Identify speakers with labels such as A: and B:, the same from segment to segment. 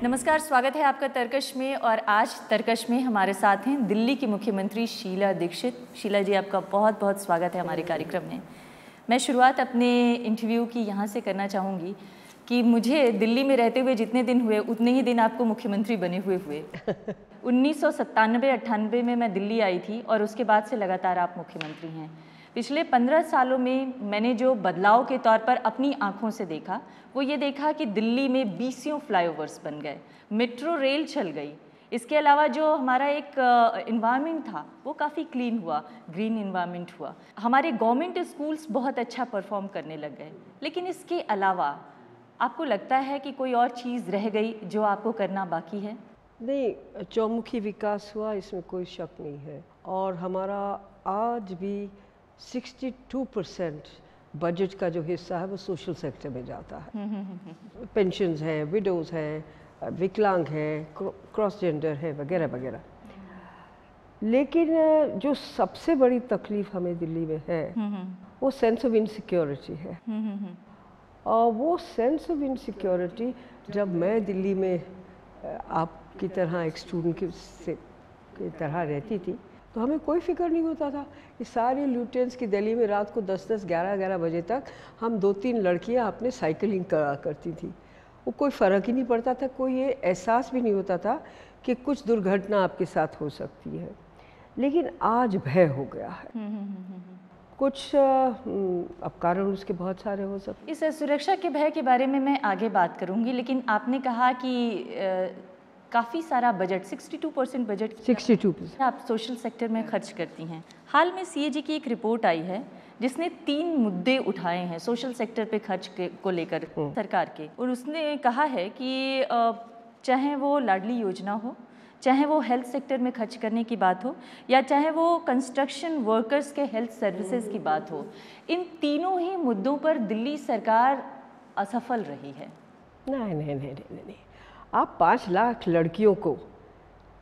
A: नमस्कार, स्वागत है आपका तर्कश में। और आज तर्कश में हमारे साथ हैं दिल्ली की मुख्यमंत्री शीला दीक्षित। शीला जी, आपका बहुत बहुत स्वागत है हमारे कार्यक्रम में। मैं शुरुआत अपने इंटरव्यू की यहाँ से करना चाहूँगी कि मुझे दिल्ली में रहते हुए जितने दिन हुए उतने ही दिन आपको मुख्यमंत्री बने हुए 1997-98 में मैं दिल्ली आई थी और उसके बाद से लगातार आप मुख्यमंत्री हैं। पिछले 15 सालों में मैंने जो बदलाव के तौर पर अपनी आंखों से देखा वो ये देखा कि दिल्ली में 20 फ्लाईओवर्स बन गए, मेट्रो रेल चल गई। इसके अलावा जो हमारा एक इन्वायरमेंट था वो काफ़ी क्लीन हुआ, ग्रीन इन्वायरमेंट हुआ। हमारे गवर्नमेंट स्कूल्स बहुत अच्छा परफॉर्म करने लग गए। लेकिन इसके अलावा आपको लगता है कि कोई और चीज़ रह गई जो आपको करना बाकी है?
B: नहीं, चौमुखी विकास हुआ, इसमें कोई शक नहीं है। और हमारा आज भी 62% बजट का जो हिस्सा है वो सोशल सेक्टर में जाता है। पेंशन्स हैं, विडोज़ हैं, विकलांग हैं, क्रॉस जेंडर है, वगैरह वगैरह। लेकिन जो सबसे बड़ी तकलीफ हमें दिल्ली में है वो सेंस ऑफ इनसिक्योरिटी है। और वो सेंस ऑफ इनसिक्योरिटी, जब मैं दिल्ली में आपकी तरह एक स्टूडेंट की तरह रहती थी तो हमें कोई फिक्र नहीं होता था कि सारे लुटेंट्स की दिल्ली में रात को 10-10, 11-11 बजे तक हम 2-3 लड़कियां अपने साइकिलिंग करा करती थी। वो कोई फ़र्क ही नहीं पड़ता था, कोई ये एहसास भी नहीं होता था कि कुछ दुर्घटना आपके साथ हो सकती है। लेकिन आज भय हो गया है। कुछ अब कारण उसके बहुत सारे हो सकते।
A: इस सुरक्षा के भय के बारे में मैं आगे बात करूंगी, लेकिन आपने कहा कि काफ़ी सारा बजट 62% बजट
B: 62%
A: आप सोशल सेक्टर में खर्च करती हैं। हाल में सीएजी की एक रिपोर्ट आई है जिसने 3 मुद्दे उठाए हैं सोशल सेक्टर पे खर्च को लेकर सरकार के। और उसने कहा है कि चाहे वो लाडली योजना हो, चाहे वो हेल्थ सेक्टर में खर्च करने की बात हो, या चाहे वो कंस्ट्रक्शन वर्कर्स के हेल्थ सर्विसेज की बात हो, इन तीनों ही मुद्दों पर दिल्ली सरकार असफल रही है।
B: नहीं, आप 5 लाख लड़कियों को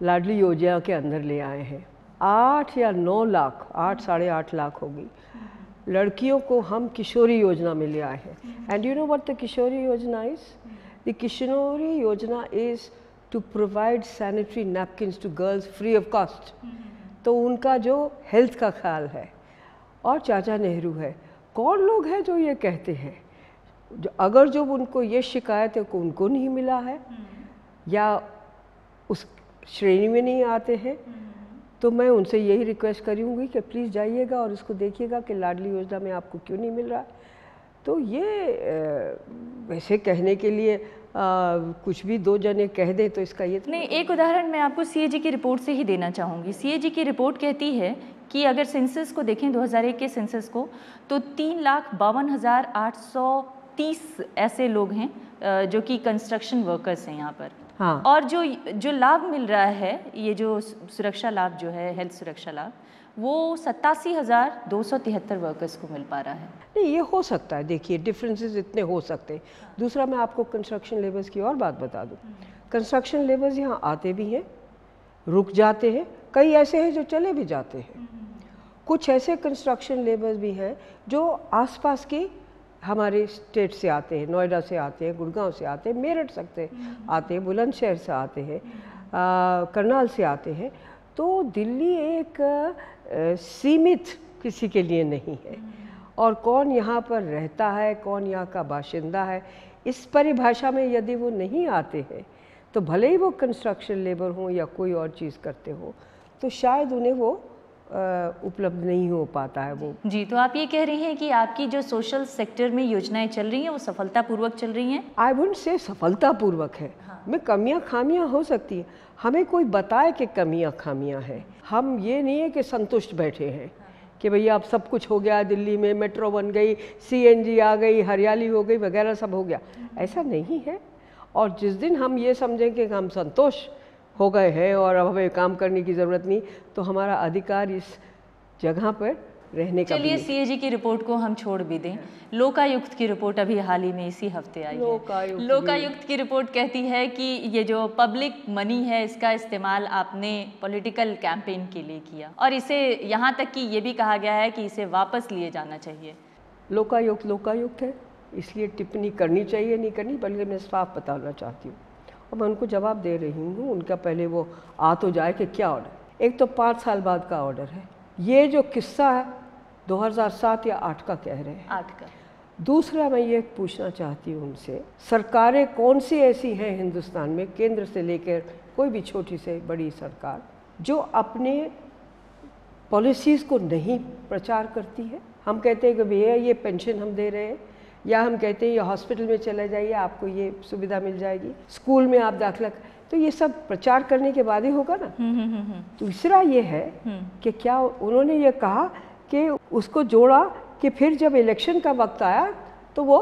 B: लाडली योजना के अंदर ले आए हैं। 8 या 9 लाख, 8 साढ़े 8 लाख होगी लड़कियों को हम किशोरी योजना में ले आए हैं। And you know what the Kishori Yojana is? The Kishori Yojana is to provide sanitary napkins to girls free of cost. तो उनका जो हेल्थ का ख्याल है। और चाचा नेहरू है, कौन लोग हैं जो ये कहते हैं, अगर जो उनको ये शिकायत है कि उनको नहीं मिला है या उस श्रेणी में नहीं आते हैं, तो मैं उनसे यही रिक्वेस्ट करूँगी कि प्लीज़ जाइएगा और इसको देखिएगा कि लाडली योजना में आपको क्यों नहीं मिल रहा। तो ये वैसे कहने के लिए कुछ भी 2 जने कह दे तो इसका ये
A: नहीं। एक उदाहरण मैं आपको सीएजी की रिपोर्ट से ही देना चाहूँगी। सीएजी की रिपोर्ट कहती है कि अगर सेंसस को देखें 2001 के सेंसस को, तो 3,52,830 ऐसे लोग हैं जो कि कंस्ट्रक्शन वर्कर्स हैं यहाँ पर।
B: हाँ।
A: और जो लाभ मिल रहा है, ये जो सुरक्षा लाभ जो है, हेल्थ सुरक्षा लाभ, वो 87,273 वर्कर्स को मिल पा रहा है।
B: नहीं, ये हो सकता है। देखिए, डिफरेंसेस इतने हो सकते हैं। दूसरा, मैं आपको कंस्ट्रक्शन लेबर्स की और बात बता दूं। कंस्ट्रक्शन लेबर्स यहाँ आते भी हैं, रुक जाते हैं, कई ऐसे हैं जो चले भी जाते हैं। कुछ ऐसे कंस्ट्रक्शन लेबर्स भी हैं जो आसपास के हमारे स्टेट से आते हैं, नोएडा से आते हैं, गुड़गांव से आते हैं, मेरठ से आते हैं, बुलंदशहर से आते हैं, करनाल से आते हैं। तो दिल्ली एक सीमित किसी के लिए नहीं है। और कौन यहाँ पर रहता है, कौन यहाँ का बाशिंदा है, इस परिभाषा में यदि वो नहीं आते हैं तो भले ही वो कंस्ट्रक्शन लेबर हों या कोई और चीज़ करते हो, तो शायद उन्हें वो उपलब्ध नहीं हो पाता है वो।
A: जी, तो आप ये कह रही हैं कि आपकी जो सोशल सेक्टर में योजनाएं चल रही हैं वो सफलतापूर्वक चल रही हैं?
B: आई वुडंट से सफलतापूर्वक है। में कमियां खामियां हो सकती हैं, हमें कोई बताए कि कमियां खामियां हैं। हम ये नहीं है कि संतुष्ट बैठे हैं कि भैया अब सब कुछ हो गया, दिल्ली में मेट्रो बन गई, सीएनजी आ गई, हरियाली हो गई, वगैरह सब हो गया। ऐसा नहीं है। और जिस दिन हम ये समझें कि हम संतोष हो गए हैं और अब हमें काम करने की ज़रूरत नहीं, तो हमारा अधिकार इस जगह पर रहने का।
A: चलिए, सीएजी की रिपोर्ट को हम छोड़ भी दें। लोकायुक्त की रिपोर्ट अभी हाल ही में इसी हफ्ते आई है। लोकायुक्त की रिपोर्ट कहती है कि ये जो पब्लिक मनी है इसका इस्तेमाल आपने पॉलिटिकल कैंपेन के लिए किया, और इसे यहाँ तक कि ये भी कहा गया है कि इसे वापस लिए जाना चाहिए।
B: लोकायुक्त है, इसलिए टिप्पणी करनी चाहिए नहीं करनी, बल्कि मैं साफ बताना चाहती हूँ। अब मैं उनको जवाब दे रही हूँ, उनका पहले वो आ तो जाए कि क्या ऑर्डर। एक तो 5 साल बाद का ऑर्डर है, ये जो किस्सा है 2007 या 8 का कह रहे हैं।
A: 8 का।
B: दूसरा मैं ये पूछना चाहती हूँ उनसे, सरकारें कौन सी ऐसी हैं हिंदुस्तान में, केंद्र से लेकर कोई भी छोटी से बड़ी सरकार, जो अपने पॉलिसीज़ को नहीं प्रचार करती है। हम कहते हैं कि भैया ये पेंशन हम दे रहे हैं, या हम कहते हैं ये हॉस्पिटल में चले जाइए आपको ये सुविधा मिल जाएगी, स्कूल में आप दाखिला, तो ये सब प्रचार करने के बाद ही होगा ना। तीसरा ये है कि क्या उन्होंने ये कहा कि उसको जोड़ा कि फिर जब इलेक्शन का वक्त आया तो वो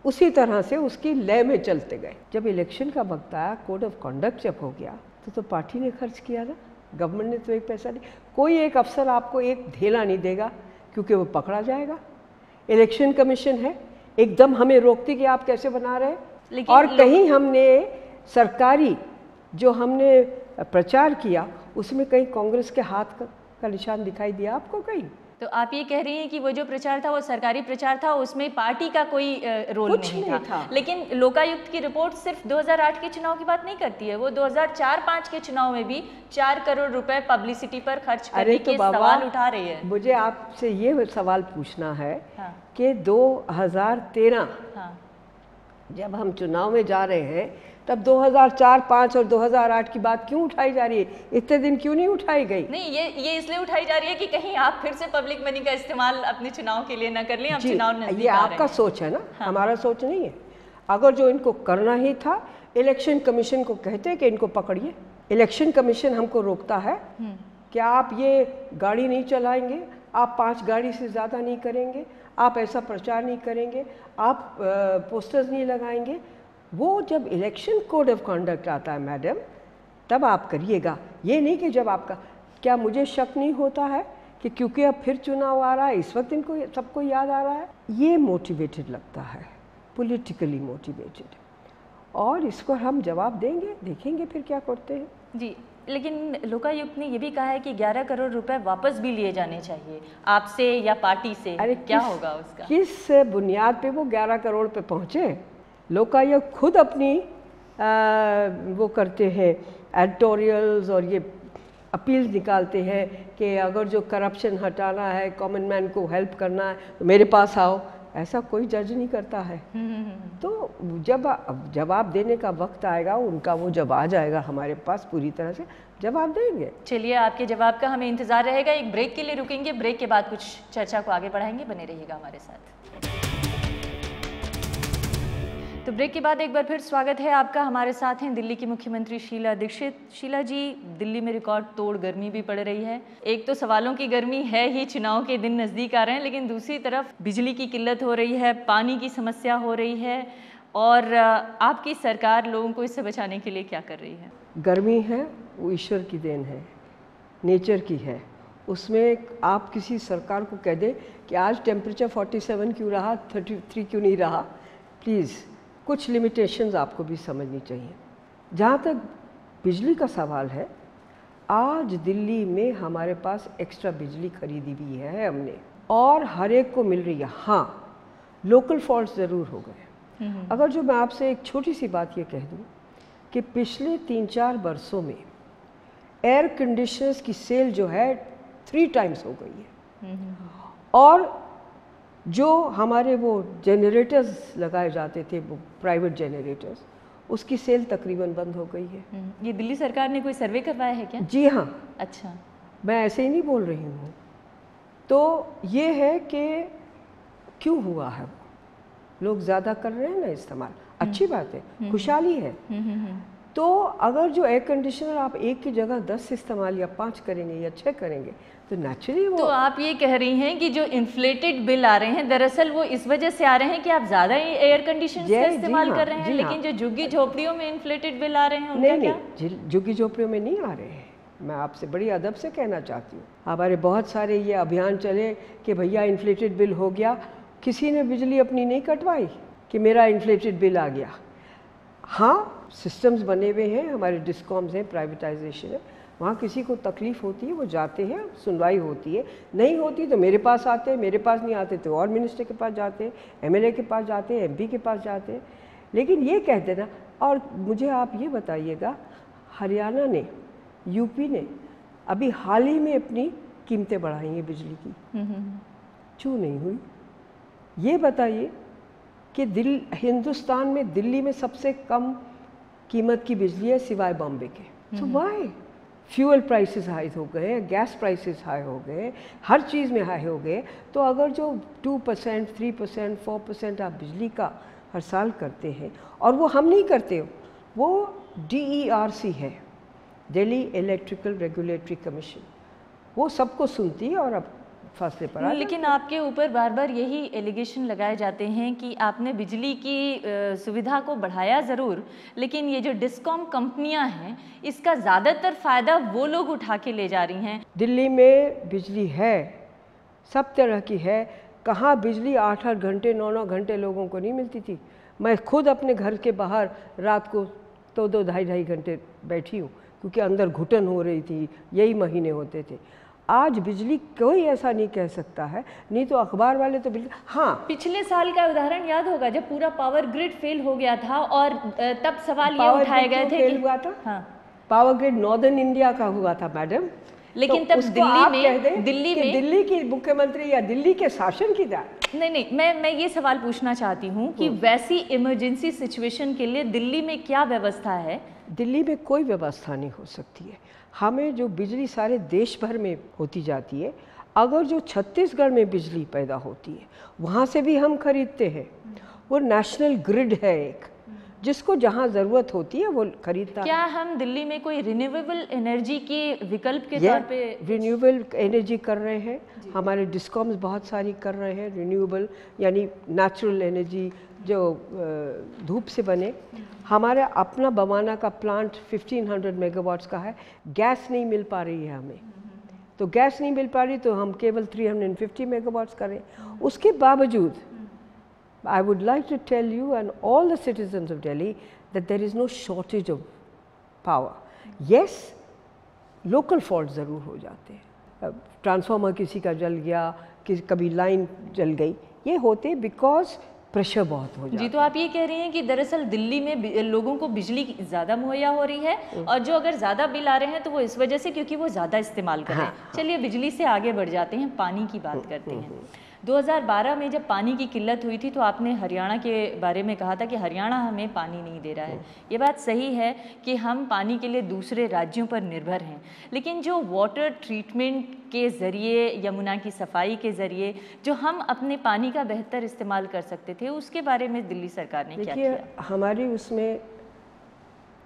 B: उसी तरह से उसकी लय में चलते गए। जब इलेक्शन का वक्त आया, कोड ऑफ कंडक्ट जब हो गया तो पार्टी ने खर्च किया ना, गवर्नमेंट ने तो एक पैसा नहीं। कोई एक अफसर आपको एक ढेला नहीं देगा क्योंकि वो पकड़ा जाएगा। इलेक्शन कमीशन है, एकदम हमें रोकती कि आप कैसे बना रहे हैं। और कहीं हमने सरकारी जो हमने प्रचार किया उसमें कहीं कांग्रेस के हाथ का निशान दिखाई दिया आपको कहीं?
A: तो आप ये कह रही हैं कि वो जो प्रचार था वो सरकारी प्रचार था, उसमें पार्टी का कोई रोल नहीं था। लेकिन लोकायुक्त की रिपोर्ट सिर्फ 2008 के चुनाव की बात नहीं करती है, वो 2004-05 के चुनाव में भी 4 करोड़ रुपए पब्लिसिटी पर खर्च करने के सवाल उठा रही है।
B: मुझे आपसे ये सवाल पूछना है कि 2013 जब हम चुनाव में जा रहे हैं तब 2004, 5 और 2008 की बात क्यों उठाई जा रही है? इतने दिन क्यों नहीं उठाई गई?
A: नहीं, ये इसलिए उठाई जा रही है कि कहीं आप फिर से पब्लिक मनी का इस्तेमाल अपने चुनाव के लिए ना कर लें। अब चुनाव नजदीक
B: ये आपका सोच है ना, हमारा सोच नहीं है। अगर जो इनको करना ही था, इलेक्शन कमीशन को कहते हैं कि इनको पकड़िए। इलेक्शन कमीशन हमको रोकता है कि आप ये गाड़ी नहीं चलाएंगे, आप 5 गाड़ी से ज़्यादा नहीं करेंगे, आप ऐसा प्रचार नहीं करेंगे, आप पोस्टर्स नहीं लगाएंगे। वो जब इलेक्शन कोड ऑफ कंडक्ट आता है मैडम, तब आप करिएगा। ये नहीं कि जब आपका, क्या मुझे शक नहीं होता है कि क्योंकि अब फिर चुनाव आ रहा है, इस वक्त इनको सबको याद आ रहा है, ये मोटिवेटेड लगता है, पॉलिटिकली मोटिवेटेड, और इसको हम जवाब देंगे, देखेंगे फिर क्या करते हैं।
A: जी, लेकिन लोकायुक्त ने ये भी कहा है कि 11 करोड़ रुपए वापस भी लिए जाने चाहिए आपसे या पार्टी से।
B: अरे
A: क्या होगा उसका?
B: किस बुनियाद पे वो 11 करोड़ पे पहुँचे? लोकायुक्त खुद अपनी वो करते हैं एडिटोरियल्स और ये अपील निकालते हैं कि अगर जो करप्शन हटाना है, कॉमन मैन को हेल्प करना है, तो मेरे पास आओ। ऐसा कोई जज नहीं करता है। तो जब जवाब देने का वक्त आएगा उनका, वो जब आ जाएगा हमारे पास, पूरी तरह से जवाब देंगे।
A: चलिए, आपके जवाब का हमें इंतजार रहेगा। एक ब्रेक के लिए रुकेंगे, ब्रेक के बाद कुछ चर्चा को आगे बढ़ाएंगे। बने रहिएगा हमारे साथ। तो ब्रेक के बाद एक बार फिर स्वागत है आपका। हमारे साथ हैं दिल्ली की मुख्यमंत्री शीला दीक्षित। शीला जी, दिल्ली में रिकॉर्ड तोड़ गर्मी भी पड़ रही है। एक तो सवालों की गर्मी है ही, चुनाव के दिन नज़दीक आ रहे हैं, लेकिन दूसरी तरफ बिजली की किल्लत हो रही है, पानी की समस्या हो रही है, और आपकी सरकार लोगों को इससे बचाने के लिए क्या कर रही है?
B: गर्मी है वो ईश्वर की देन है, नेचर की है। उसमें आप किसी सरकार को कह दें कि आज टेम्परेचर 47 क्यों रहा, 33 क्यों नहीं रहा, प्लीज़ कुछ लिमिटेशंस आपको भी समझनी चाहिए। जहाँ तक बिजली का सवाल है, आज दिल्ली में हमारे पास एक्स्ट्रा बिजली खरीदी भी है हमने, और हर एक को मिल रही है। हाँ, लोकल फॉल्ट ज़रूर हो गए। अगर जो मैं आपसे एक छोटी सी बात ये कह दूँ कि पिछले 3-4 वर्षों में एयर कंडीशनर्स की सेल जो है 3 टाइम्स हो गई है, और जो हमारे वो जनरेटर्स लगाए जाते थे, वो प्राइवेट जनरेटर्स, उसकी सेल तकरीबन बंद हो गई है।
A: ये दिल्ली सरकार ने कोई सर्वे करवाया है क्या?
B: जी हाँ।
A: अच्छा, मैं
B: ऐसे ही नहीं बोल रही हूँ। तो ये है कि क्यों हुआ है, लोग ज़्यादा कर रहे हैं ना इस्तेमाल, अच्छी बात है, खुशहाली है। तो अगर जो एयर कंडीशनर आप एक की जगह 10 इस्तेमाल या 5 करेंगे या 6 करेंगे तो नेचुरली वो,
A: तो आप ये कह रही हैं कि जो इन्फ्लेटेड बिल आ रहे हैं, दरअसल वो इस वजह से आ रहे हैं कि आप ज़्यादा एयर कंडीशनर्स का इस्तेमाल कर रहे हैं, लेकिन जो झुग्गी झोपड़ियों में इन्फ्लेटेड बिल आ रहे हैं उनका क्या?
B: नहीं, झुग्गी झोपड़ियों में नहीं आ रहे हैं। मैं आपसे बड़ी अदब से कहना चाहती हूँ, हमारे बहुत सारे ये अभियान चले कि भैया इन्फ्लेटेड बिल हो गया, किसी ने बिजली अपनी नहीं कटवाई कि मेरा इन्फ्लेटेड बिल आ गया। हाँ, सिस्टम्स बने हुए हैं, हमारे डिस्कॉम्स हैं, प्राइवेटाइजेशन है, वहाँ किसी को तकलीफ़ होती है वो जाते हैं, सुनवाई होती है, नहीं होती तो मेरे पास आते हैं, मेरे पास नहीं आते तो और मिनिस्टर के पास जाते हैं, एमएलए के पास जाते हैं, एमपी के पास जाते हैं। लेकिन ये कह देना और मुझे आप ये बताइएगा, हरियाणा ने, यूपी ने अभी हाल ही में अपनी कीमतें बढ़ाई हैं बिजली की, क्यों नहीं हुई? ये बताइए कि हिंदुस्तान में दिल्ली में सबसे कम कीमत की बिजली है सिवाय बॉम्बे के। So why? Fuel prices high हो गए, गैस प्राइसेस हाई हो गए, हर चीज़ में हाई हो गए। तो अगर जो 2%, 3%, 4% आप बिजली का हर साल करते हैं, और वो हम नहीं करते, वो DERC है, दिल्ली इलेक्ट्रिकल रेगुलेटरी कमीशन, वो सबको सुनती है और अब फैसले पर आ जाती है।
A: लेकिन आपके ऊपर बार बार यही एलिगेशन लगाए जाते हैं कि आपने बिजली की सुविधा को बढ़ाया ज़रूर, लेकिन ये जो डिस्कॉम कंपनियां हैं इसका ज़्यादातर फ़ायदा वो लोग उठा के ले जा रही हैं।
B: दिल्ली में बिजली है, सब तरह की है। कहाँ बिजली 8-8 घंटे 9-9 घंटे लोगों को नहीं मिलती थी। मैं खुद अपने घर के बाहर रात को 2-2 ढाई घंटे बैठी हूँ, क्योंकि अंदर घुटन हो रही थी, यही महीने होते थे। आज बिजली कोई ऐसा नहीं कह सकता है, नहीं तो अखबार वाले तो बिल्कुल। हाँ,
A: पिछले साल का उदाहरण याद होगा जब पूरा पावर ग्रिड फेल हो गया था और तब सवाल ये उठाए गए थे कि
B: हुआ था।
A: हाँ,
B: पावर ग्रिड नॉर्दर्न इंडिया का हुआ था मैडम,
A: लेकिन
B: तो
A: तब
B: दिल्ली में दिल्ली की मुख्यमंत्री या दिल्ली के शासन की
A: नहीं, मैं ये सवाल पूछना चाहती हूँ कि वैसी इमरजेंसी सिचुएशन के लिए दिल्ली में क्या व्यवस्था है?
B: दिल्ली में कोई व्यवस्था नहीं हो सकती है। हमें जो बिजली सारे देश भर में होती जाती है, अगर जो छत्तीसगढ़ में बिजली पैदा होती है वहाँ से भी हम खरीदते हैं। वो नेशनल ग्रिड है एक, जिसको जहाँ ज़रूरत होती है वो खरीदता है।
A: क्या हम दिल्ली में कोई रिन्यूएबल एनर्जी के विकल्प के तौर पे
B: रिन्यूएबल एनर्जी कर रहे हैं? हमारे डिस्कॉम्स बहुत सारी कर रहे हैं रिन्यूएबल, यानी नेचुरल एनर्जी जो धूप से बने। हमारे अपना बवाना का प्लांट 1500 मेगावाट्स का है। गैस नहीं मिल पा रही है हमें, तो गैस नहीं मिल पा रही तो हम केवल 350 मेगावाट्स करें। उसके बावजूद I would like to tell you and all the citizens of Delhi that there is no shortage of power. Yes, local faults ज़रूर हो जाते हैं। ट्रांसफार्मर किसी का जल गया, कभी लाइन जल गई, ये होते बिकॉज प्रेशर बहुत हो जाता है।
A: जी, तो आप ये कह रही हैं कि दरअसल दिल्ली में लोगों को बिजली ज़्यादा मुहैया हो रही है और जो अगर ज़्यादा बिल आ रहे हैं तो वो इस वजह से क्योंकि वो ज़्यादा इस्तेमाल कर रहे हैं। चलिए बिजली से आगे बढ़ जाते हैं, पानी की बात करते हैं। 2012 में जब पानी की किल्लत हुई थी तो आपने हरियाणा के बारे में कहा था कि हरियाणा हमें पानी नहीं दे रहा है। ये बात सही है कि हम पानी के लिए दूसरे राज्यों पर निर्भर हैं, लेकिन जो वाटर ट्रीटमेंट के ज़रिए, यमुना की सफाई के ज़रिए जो हम अपने पानी का बेहतर इस्तेमाल कर सकते थे, उसके बारे में दिल्ली सरकार ने क्या किया?
B: हमारी उसमें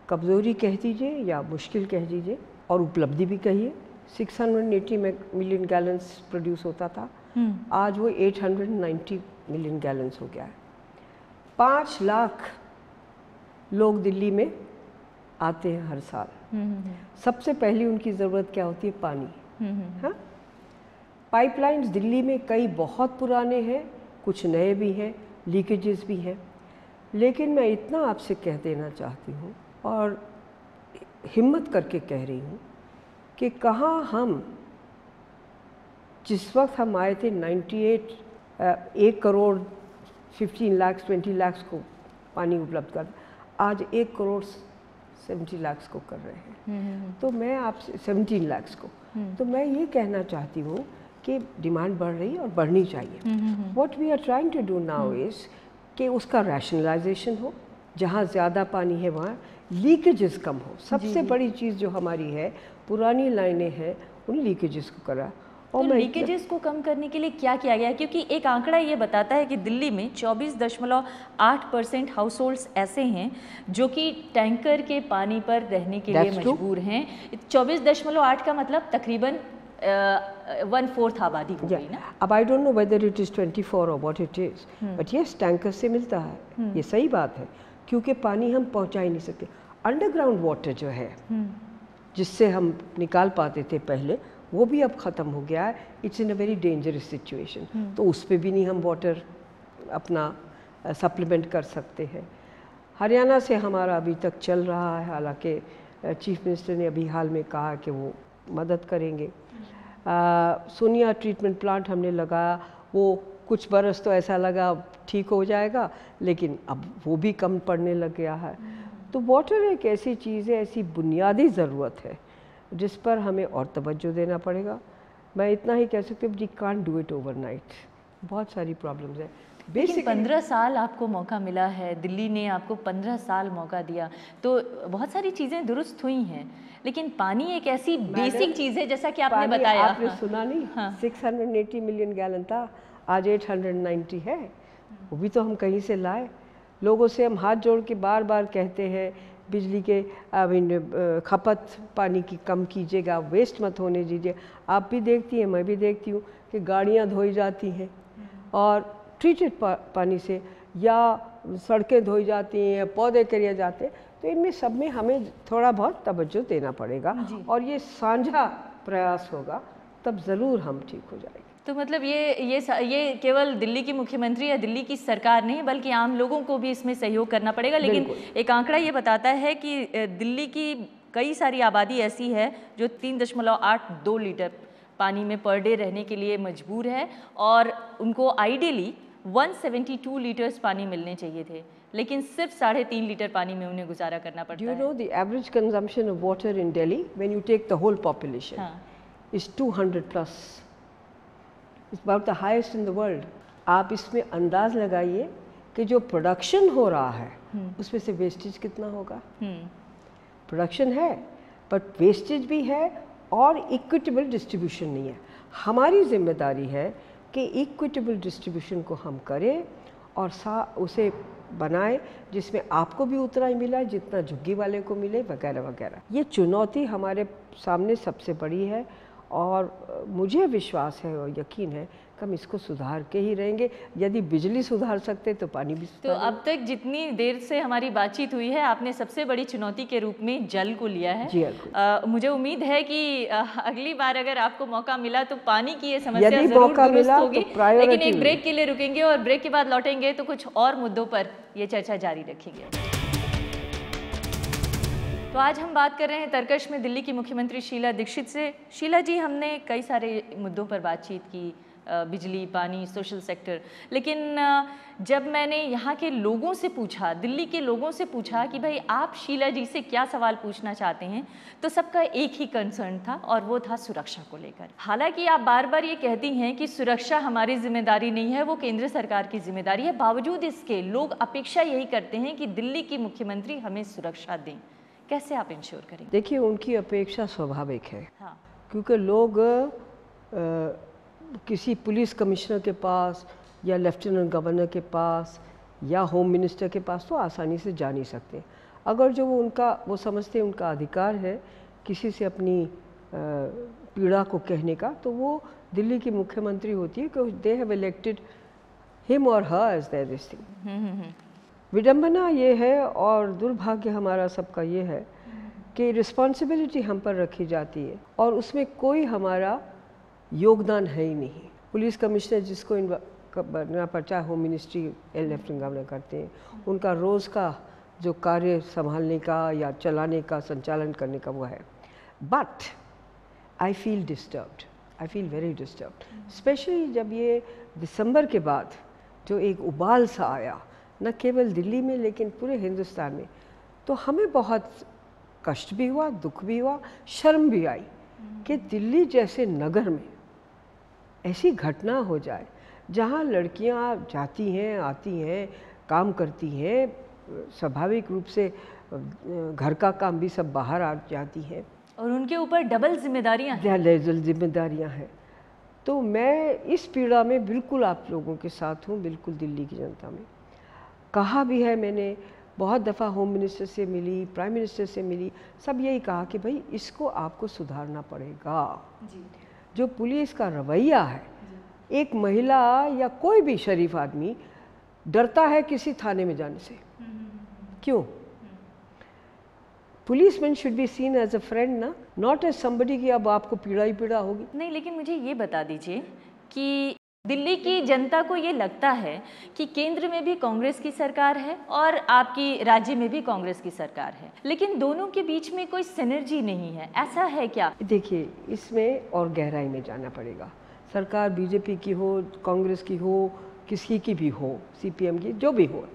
B: कमज़ोरी कह दीजिए या मुश्किल कह दीजिए और उपलब्धि भी कहिए। 680 मिलियन गैलन्स प्रोड्यूस होता था, आज वो 890 मिलियन गैलन्स हो गया है। 5 लाख लोग दिल्ली में आते हैं हर साल। सबसे पहली उनकी ज़रूरत क्या होती है? पानी। हाँ, पाइपलाइंस दिल्ली में कई बहुत पुराने हैं, कुछ नए भी हैं, लीकेजेस भी हैं। लेकिन मैं इतना आपसे कह देना चाहती हूँ और हिम्मत करके कह रही हूँ कि कहाँ हम जिस वक्त हम आए थे 1 करोड़ 15 लाख 20 लाख को पानी उपलब्ध कर, आज 1 करोड़ 70 लाख को कर रहे हैं। तो मैं आपसे 17 लाख को, तो मैं ये कहना चाहती हूँ कि डिमांड बढ़ रही है और बढ़नी चाहिए। What we are trying to do now is कि उसका रैशनलाइजेशन हो, जहाँ ज़्यादा पानी है वहाँ लीकेजेस कम हो। सबसे बड़ी चीज़ जो हमारी है, पुरानी लाइनें हैं, उन लीकेजेस को करा।
A: और तो लीकेजेस को कम करने के लिए क्या किया गया? क्योंकि एक आंकड़ा ये बताता है कि दिल्ली में 24.8% हाउस होल्ड्स ऐसे हैं जो कि टैंकर के पानी पर रहने के लिए मजबूर हैं। 24.8 का मतलब तकरीबन 1/4 आबादी हो गई ना।
B: अब I don't know whether it is 24 और what it is, but yes tanker से मिलता है, ये सही बात है, क्योंकि पानी हम पहुंचा ही नहीं सकते। अंडरग्राउंड वाटर जो है जिससे हम निकाल पाते थे पहले, वो भी अब ख़त्म हो गया है। It's in a very dangerous situation, तो उस पर भी नहीं हम वाटर अपना सप्लीमेंट कर सकते हैं। हरियाणा से हमारा अभी तक चल रहा है, हालांकि चीफ मिनिस्टर ने अभी हाल में कहा कि वो मदद करेंगे। सोनिया ट्रीटमेंट प्लांट हमने लगाया, वो कुछ बरस तो ऐसा लगा ठीक हो जाएगा, लेकिन अब वो भी कम पड़ने लग गया है। तो वाटर एक ऐसी चीज़ है, ऐसी बुनियादी ज़रूरत है जिस पर हमें और तवज्जो देना पड़ेगा। मैं इतना ही कह सकती हूँ, we can't do it overnight, बहुत सारी प्रॉब्लम्स हैं।
A: लेकिन 15 साल आपको मौका मिला है, दिल्ली ने आपको 15 साल मौका दिया, तो बहुत सारी चीज़ें दुरुस्त हुई हैं, लेकिन पानी एक ऐसी बेसिक चीज़ है, जैसा कि आपने बताया।
B: आपने सुना नहीं? हाँ। 680 मिलियन गैलन था, आज 890 है। वो भी तो हम कहीं से लाए। लोगों से हम हाथ जोड़ के बार बार कहते हैं बिजली के खपत पानी की कम कीजिएगा, वेस्ट मत होने दीजिए। आप भी देखती हैं, मैं भी देखती हूँ कि गाड़ियाँ धोई जाती हैं और ट्रीटेड पानी से, या सड़कें धोई जाती हैं, पौधे करे जाते हैं। तो इनमें सब में हमें थोड़ा बहुत तवज्जो देना पड़ेगा और ये साझा प्रयास होगा, तब ज़रूर हम ठीक हो जाएंगे।
A: तो मतलब ये केवल दिल्ली की मुख्यमंत्री या दिल्ली की सरकार नहीं, बल्कि आम लोगों को भी इसमें सहयोग करना पड़ेगा। लेकिन एक आंकड़ा ये बताता है कि दिल्ली की कई सारी आबादी ऐसी है जो 3.82 लीटर पानी में पर डे रहने के लिए मजबूर है, और उनको आइडियली 172 लीटर्स पानी मिलने चाहिए थे, लेकिन सिर्फ 3.5 लीटर पानी में उन्हें गुजारा करना पड़ता है।
B: Do you know the average consumption of water in Delhi when you take the whole population is 200 plus. It's about the highest in the world. आप इसमें अंदाज लगाइए कि जो प्रोडक्शन हो रहा है उसमें से वेस्टेज कितना होगा। प्रोडक्शन है बट वेस्टेज भी है और इक्विटेबल डिस्ट्रीब्यूशन नहीं है। हमारी जिम्मेदारी है कि इक्विटेबल डिस्ट्रीब्यूशन को हम करें और उसे बनाएं जिसमें आपको भी उतना ही मिला जितना झुग्गी वाले को मिले, वगैरह वगैरह। ये चुनौती हमारे सामने सबसे बड़ी है और मुझे विश्वास है और यकीन है कि हम इसको सुधार के ही रहेंगे। यदि बिजली सुधार सकते तो पानी भी सुधार।
A: तो अब तक जितनी देर से हमारी बातचीत हुई है, आपने सबसे बड़ी चुनौती के रूप में जल को लिया है।
B: जी
A: मुझे उम्मीद है कि अगली बार अगर आपको मौका मिला तो पानी की ये समस्या जरूर दुरुस्त होगी। लेकिन एक ब्रेक के लिए रुकेंगे और ब्रेक के बाद लौटेंगे तो कुछ और मुद्दों पर ये चर्चा जारी रखेंगे। तो आज हम बात कर रहे हैं तरकश में दिल्ली की मुख्यमंत्री शीला दीक्षित से। शीला जी, हमने कई सारे मुद्दों पर बातचीत की, बिजली, पानी, सोशल सेक्टर, लेकिन जब मैंने यहाँ के लोगों से पूछा, दिल्ली के लोगों से पूछा कि भाई आप शीला जी से क्या सवाल पूछना चाहते हैं, तो सबका एक ही कंसर्न था और वो था सुरक्षा को लेकर। हालांकि आप बार बार ये कहती हैं कि सुरक्षा हमारी जिम्मेदारी नहीं है, वो केंद्र सरकार की जिम्मेदारी है, बावजूद इसके लोग अपेक्षा यही करते हैं कि दिल्ली की मुख्यमंत्री हमें सुरक्षा दें। कैसे आप इंश्योर करेंगे?
B: देखिए, उनकी अपेक्षा स्वाभाविक है। क्योंकि लोग किसी पुलिस कमिश्नर के पास या लेफ्टिनेंट गवर्नर के पास या होम मिनिस्टर के पास तो आसानी से जा नहीं सकते। अगर जो वो समझते हैं उनका अधिकार है किसी से अपनी पीड़ा को कहने का, तो वो दिल्ली की मुख्यमंत्री होती है कि दे हैव इलेक्टेड हिम और हर एज देयर दिस थिंग। विडंबना ये है और दुर्भाग्य हमारा सबका ये है कि रिस्पॉन्सिबिलिटी हम पर रखी जाती है और उसमें कोई हमारा योगदान है ही नहीं। पुलिस कमिश्नर जिसको बनना पड़ता है, होम मिनिस्ट्री लेफ्टिनेंट गवर्नर करते हैं, उनका रोज़ का जो कार्य संभालने का या चलाने का, संचालन करने का वो है। But I feel disturbed, I feel very disturbed, specially जब ये दिसंबर के बाद जो एक उबाल सा आया, न केवल दिल्ली में लेकिन पूरे हिंदुस्तान में, तो हमें बहुत कष्ट भी हुआ, दुख भी हुआ, शर्म भी आई कि दिल्ली जैसे नगर में ऐसी घटना हो जाए जहाँ लड़कियाँ जाती हैं, आती हैं, काम करती हैं, स्वाभाविक रूप से घर का काम भी सब बाहर आ जाती हैं
A: और उनके ऊपर डबल जिम्मेदारियाँ
B: हैं। तो मैं इस पीड़ा में बिल्कुल आप लोगों के साथ हूँ, बिल्कुल दिल्ली की जनता में। कहा भी है मैंने, बहुत दफ़ा होम मिनिस्टर से मिली, प्राइम मिनिस्टर से मिली, सब यही कहा कि भाई इसको आपको सुधारना पड़ेगा। जो पुलिस का रवैया है, एक महिला या कोई भी शरीफ आदमी डरता है किसी थाने में जाने से। क्यों? Policeman should be seen as a friend ना, नॉट एज समबडी कि अब आपको पीड़ा ही पीड़ा होगी।
A: नहीं, लेकिन मुझे ये बता दीजिए कि दिल्ली की जनता को ये लगता है कि केंद्र में भी कांग्रेस की सरकार है और आपकी राज्य में भी कांग्रेस की सरकार है, लेकिन दोनों के बीच में कोई सिनर्जी नहीं है, ऐसा है क्या?
B: देखिए, इसमें और गहराई में जाना पड़ेगा। सरकार बीजेपी की हो, कांग्रेस की हो, किसी की भी हो, सीपीएम की, जो भी हो,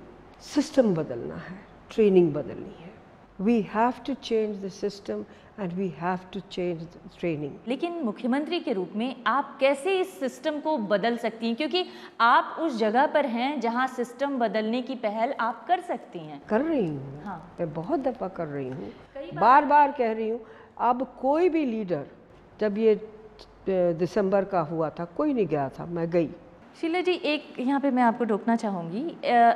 B: सिस्टम बदलना है, ट्रेनिंग बदलनी है, we have to change the system and we have to change the training.
A: लेकिन मुख्यमंत्री के रूप में आप कैसे इस सिस्टम को बदल सकती हैं, क्योंकि आप उस जगह पर हैं जहां सिस्टम बदलने की पहल आप कर सकती हैं।
B: कर रही हूँ।
A: हाँ।
B: मैं बहुत दफ़ा कर रही हूँ, बार बार कह रही हूँ। अब कोई भी लीडर, जब ये दिसंबर का हुआ था, कोई नहीं गया था, मैं गई।
A: शीला जी, एक यहाँ पे मैं आपको टोकना चाहूँगी।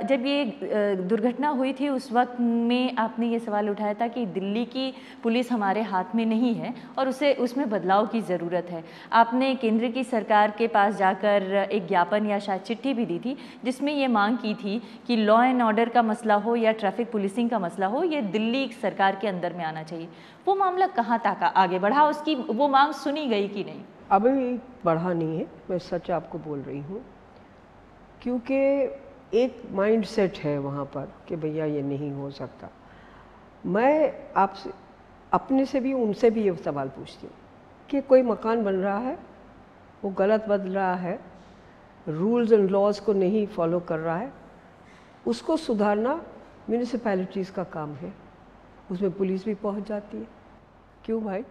A: जब ये दुर्घटना हुई थी उस वक्त में आपने ये सवाल उठाया था कि दिल्ली की पुलिस हमारे हाथ में नहीं है और उसमें बदलाव की ज़रूरत है। आपने केंद्र की सरकार के पास जाकर एक ज्ञापन या शायद चिट्ठी भी दी थी जिसमें ये मांग की थी कि लॉ एंड ऑर्डर का मसला हो या ट्रैफिक पुलिसिंग का मसला हो, ये दिल्ली सरकार के अंदर में आना चाहिए। वो मामला कहाँ तक आगे बढ़ा, उसकी वो मांग सुनी गई कि नहीं?
B: अभी बढ़ा नहीं है, मैं सच आपको बोल रही हूँ, क्योंकि एक माइंड सेट है वहाँ पर कि भैया ये नहीं हो सकता। मैं आपसे, अपने से भी, उनसे भी ये सवाल पूछती हूँ कि कोई मकान बन रहा है, वो गलत बन रहा है, रूल्स एंड लॉज को नहीं फॉलो कर रहा है, उसको सुधारना म्यूनिसिपैलिटीज़ का काम है, उसमें पुलिस भी पहुँच जाती है। क्यों भाई?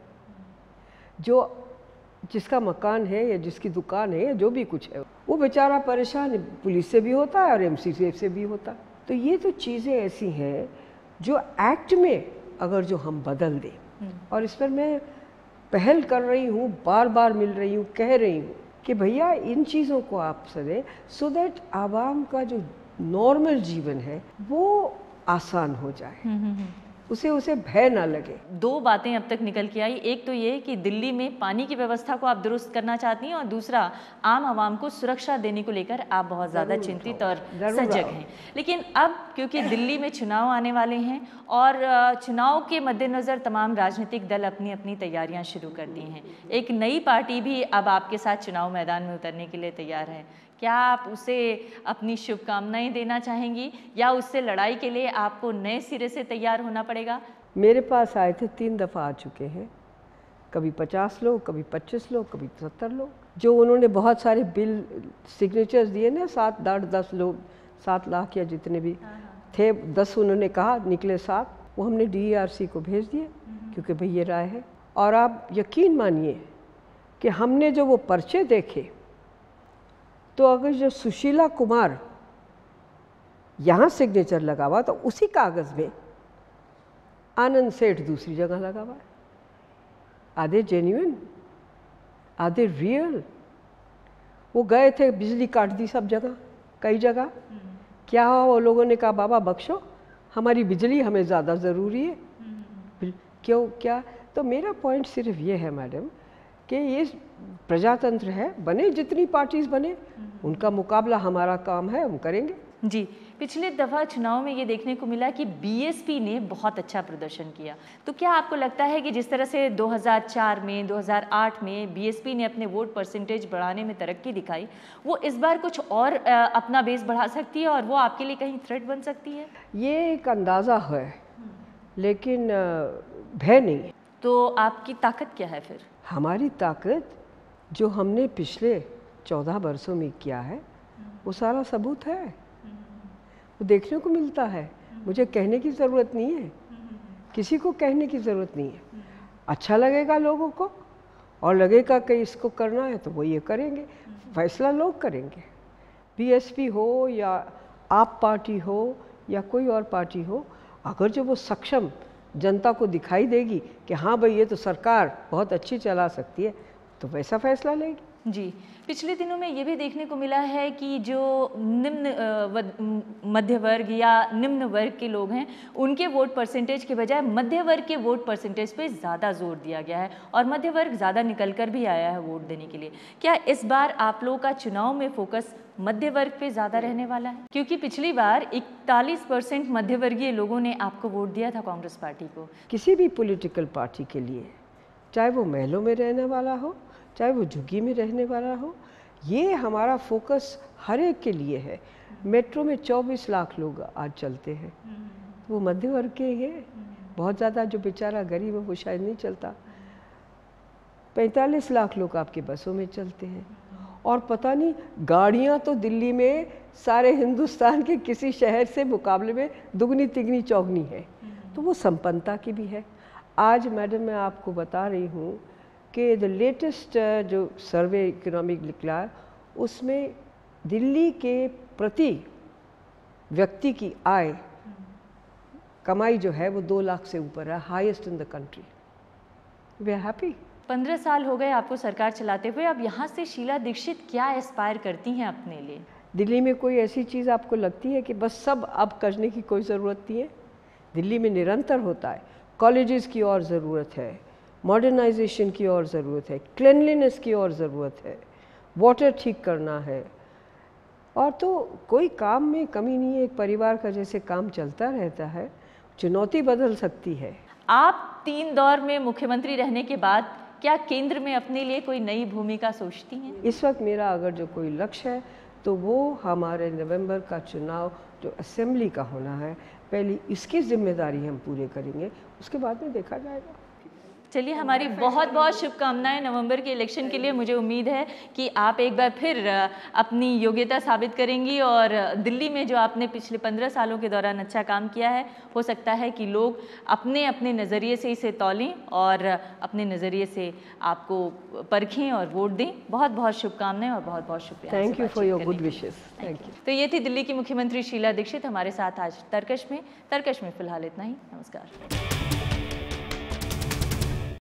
B: जिसका मकान है या जिसकी दुकान है या जो भी कुछ है, वो बेचारा परेशान पुलिस से भी होता है और एमसी से भी होता है। तो ये तो चीज़ें ऐसी हैं जो एक्ट में अगर जो हम बदल दें, और इस पर मैं पहल कर रही हूँ, बार बार मिल रही हूँ, कह रही हूँ कि भैया इन चीज़ों को आप सदें, सो दैट आवाम का जो नॉर्मल जीवन है वो आसान हो जाए, उसे भय ना लगे।
A: दो बातें अब तक निकल के आई, एक तो ये कि दिल्ली में पानी की व्यवस्था को आप दुरुस्त करना चाहती हैं और दूसरा आम आवाम को सुरक्षा देने को लेकर आप बहुत ज़्यादा चिंतित और सजग हैं। लेकिन अब क्योंकि दिल्ली में चुनाव आने वाले हैं और चुनाव के मद्देनज़र तमाम राजनीतिक दल अपनी अपनी तैयारियां शुरू कर दी हैं, एक नई पार्टी भी अब आपके साथ चुनाव मैदान में उतरने के लिए तैयार है। क्या आप उसे अपनी शुभकामनाएं देना चाहेंगी या उससे लड़ाई के लिए आपको नए सिरे से तैयार होना पड़ेगा?
B: मेरे पास आए थे, 3 दफ़ा आ चुके हैं, कभी 50 लोग, कभी 25 लोग, कभी 70 लोग, जो उन्होंने बहुत सारे बिल सिग्नेचर्स दिए ना, 7-10 लोग, 7 लाख या जितने भी थे, 10 उन्होंने कहा, निकले 7, वो हमने DERC को भेज दिए क्योंकि भाई ये राय है। और आप यकीन मानिए कि हमने जो वो पर्चे देखे, तो अगर जो सुशीला कुमार यहाँ सिग्नेचर लगा हुआ तो उसी कागज़ में आनंद सेठ दूसरी जगह लगा हुआ है। आधे जेन्युइन, आधे रियल। वो गए थे, बिजली काट दी सब जगह, कई जगह। क्या हुआ? वो लोगों ने कहा बाबा बख्शो, हमारी बिजली हमें ज़्यादा ज़रूरी है। क्यों? क्या? तो मेरा पॉइंट सिर्फ ये है मैडम कि ये प्रजातंत्र है, बने जितनी पार्टीज बने, उनका मुकाबला हमारा काम है, हम करेंगे।
A: जी, पिछले दफ़ा चुनाव में ये देखने को मिला कि बीएसपी ने बहुत अच्छा प्रदर्शन किया। तो क्या आपको लगता है कि जिस तरह से 2004 में, 2008 में बीएसपी ने अपने वोट परसेंटेज बढ़ाने में तरक्की दिखाई, वो इस बार कुछ और अपना बेस बढ़ा सकती है और वो आपके लिए कहीं थ्रेट बन सकती है?
B: ये एक अंदाज़ा है, लेकिन भय नहीं है।
A: तो आपकी ताकत क्या है फिर?
B: हमारी ताकत जो हमने पिछले 14 वर्षों में किया है, वो सारा सबूत है, वो देखने को मिलता है। मुझे कहने की ज़रूरत नहीं है, किसी को कहने की ज़रूरत नहीं है। अच्छा लगेगा लोगों को और लगेगा कि इसको करना है तो वो ये करेंगे, फैसला लोग करेंगे। बीएसपी हो या आप पार्टी हो या कोई और पार्टी हो, अगर जो वो सक्षम जनता को दिखाई देगी कि हाँ भाई ये तो सरकार बहुत अच्छी चला सकती है, तो वैसा फैसला लेगी।
A: जी, पिछले दिनों में ये भी देखने को मिला है कि जो मध्य वर्ग या निम्न वर्ग के लोग हैं, उनके वोट परसेंटेज के बजाय मध्य वर्ग के वोट परसेंटेज पे ज़्यादा जोर दिया गया है और मध्य वर्ग ज़्यादा निकल कर भी आया है वोट देने के लिए। क्या इस बार आप लोगों का चुनाव में फोकस मध्य वर्ग पे ज़्यादा रहने वाला है? क्योंकि पिछली बार 41% मध्यवर्गीय लोगों ने आपको वोट दिया था कांग्रेस पार्टी को।
B: किसी भी पॉलिटिकल पार्टी के लिए, चाहे वो महलों में रहने वाला हो, चाहे वो झुग्गी में रहने वाला हो, ये हमारा फोकस हर एक के लिए है। मेट्रो में 24 लाख लोग आज चलते हैं, वो मध्य वर्ग के ही है। बहुत ज़्यादा जो बेचारा गरीब है वो शायद नहीं चलता। 45 लाख लोग आपके बसों में चलते हैं और पता नहीं गाड़ियाँ तो दिल्ली में सारे हिंदुस्तान के किसी शहर से मुकाबले में दुगनी तिगनी चौगनी है। तो वो संपन्नता की भी है। आज मैडम मैं आपको बता रही हूँ कि द लेटेस्ट जो सर्वे इकोनॉमिक निकला है उसमें दिल्ली के प्रति व्यक्ति की आय कमाई जो है वो 2 लाख से ऊपर है, highest in the country. We are happy.
A: 15 साल हो गए आपको सरकार चलाते हुए, अब यहाँ से शीला दीक्षित क्या एस्पायर करती हैं अपने लिए?
B: दिल्ली में कोई ऐसी चीज़ आपको लगती है कि बस सब अब करने की कोई ज़रूरत नहीं है? दिल्ली में निरंतर होता है। कॉलेजेस की और ज़रूरत है, मॉडर्नाइजेशन की और ज़रूरत है, क्लिनलीनेस की और ज़रूरत है, वाटर ठीक करना है, और तो कोई काम में कमी नहीं है। एक परिवार का जैसे काम चलता रहता है, चुनौती बदल सकती है।
A: आप 3 दौर में मुख्यमंत्री रहने के बाद क्या केंद्र में अपने लिए कोई नई भूमिका सोचती हैं?
B: इस वक्त मेरा अगर जो कोई लक्ष्य है तो वो हमारे नवंबर का चुनाव जो असेंबली का होना है, पहली इसकी जिम्मेदारी हम पूरे करेंगे, उसके बाद में देखा जाएगा।
A: चलिए, हमारी बहुत बहुत शुभकामनाएं नवंबर के इलेक्शन के लिए। मुझे उम्मीद है कि आप एक बार फिर अपनी योग्यता साबित करेंगी और दिल्ली में जो आपने पिछले 15 सालों के दौरान अच्छा काम किया है, हो सकता है कि लोग अपने अपने नज़रिए से इसे तौलें और अपने नज़रिए से आपको परखें और वोट दें। बहुत बहुत शुभकामनाएं और बहुत बहुत शुक्रिया।
B: Thank you for your good wishes. Thank you.
A: तो ये थी दिल्ली की मुख्यमंत्री शीला दीक्षित हमारे साथ आज तर्कश में। तर्कश में फिलहाल इतना ही। नमस्कार।